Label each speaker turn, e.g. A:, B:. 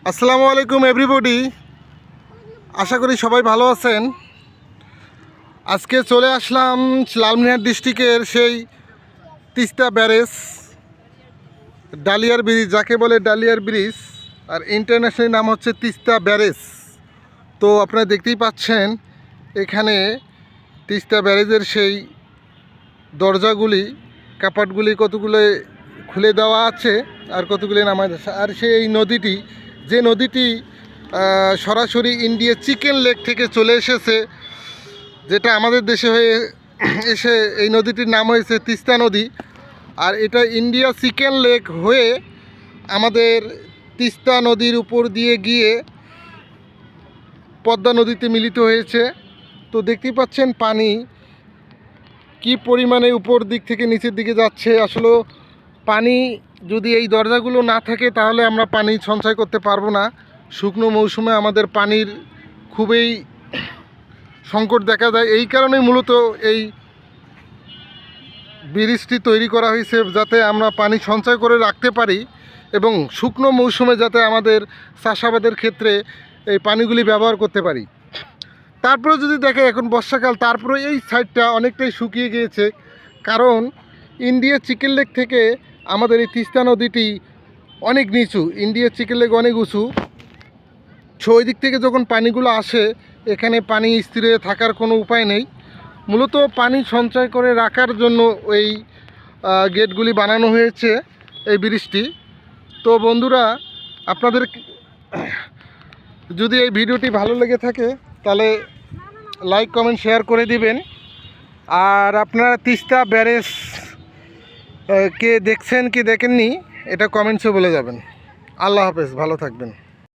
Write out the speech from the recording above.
A: আসসালামু আলাইকুম এভরিবডি, আশা করি সবাই ভালো আছেন। আজকে চলে আসলাম লালমনিরহাট ডিস্ট্রিক্টের সেই তিস্তা ব্যারেজ, ডালিয়ার ব্রিজ, যাকে বলে ডালিয়ার ব্রিজ, আর ইন্টারন্যাশনাল নাম হচ্ছে তিস্তা ব্যারেজ। তো আপনারা দেখতেই পাচ্ছেন এখানে তিস্তা ব্যারেজের সেই দরজাগুলি, কাপাটগুলি কতগুলো খুলে দেওয়া আছে আর কতগুলি নামায় আছে। আর সেই নদীটি, যে নদীটি সরাসরি ইন্ডিয়া চিকেন লেক থেকে চলে এসেছে, যেটা আমাদের দেশে হয়ে এসে এই নদীটির নাম হয়েছে তিস্তা নদী। আর এটা ইন্ডিয়া চিকেন লেক হয়ে আমাদের তিস্তা নদীর উপর দিয়ে গিয়ে পদ্মা নদীতে মিলিত হয়েছে। তো দেখতেই পাচ্ছেন পানি কি পরিমাণে উপর দিক থেকে নিচের দিকে যাচ্ছে। আসলে পানি যদি এই দরজাগুলো না থাকে তাহলে আমরা পানি সঞ্চয় করতে পারবো না। শুকনো মৌসুমে আমাদের পানির খুবই সংকট দেখা যায়। এই কারণেই মূলত এই ব্রিজটি তৈরি করা হয়েছে, যাতে আমরা পানি সঞ্চয় করে রাখতে পারি এবং শুকনো মৌসুমে যাতে আমাদের চাষাবাদের ক্ষেত্রে এই পানিগুলি ব্যবহার করতে পারি। তারপরে যদি দেখে এখন বর্ষাকাল, তারপরে এই সাইডটা অনেকটাই শুকিয়ে গিয়েছে, কারণ ইন্ডিয়া চিকেন লেক থেকে আমাদের এই তিস্তা নদীটি অনেক নিচু। ইন্ডিয়া চিকেন লেক অনেক উঁচু, ওই দিক থেকে যখন পানিগুলো আসে এখানে পানি স্থির হয়ে থাকার কোনো উপায় নেই। মূলত পানি সঞ্চয় করে রাখার জন্য ওই গেটগুলি বানানো হয়েছে, এই ব্রিজটি। তো বন্ধুরা, আপনাদের যদি এই ভিডিওটি ভালো লেগে থাকে তাহলে লাইক কমেন্ট শেয়ার করে দিবেন। আর আপনারা তিস্তা ব্যারেজ কে দেখছেন কি দেখেননি এটা কমেন্টসে বলে যাবেন। আল্লাহ হাফেজ, ভালো থাকবেন।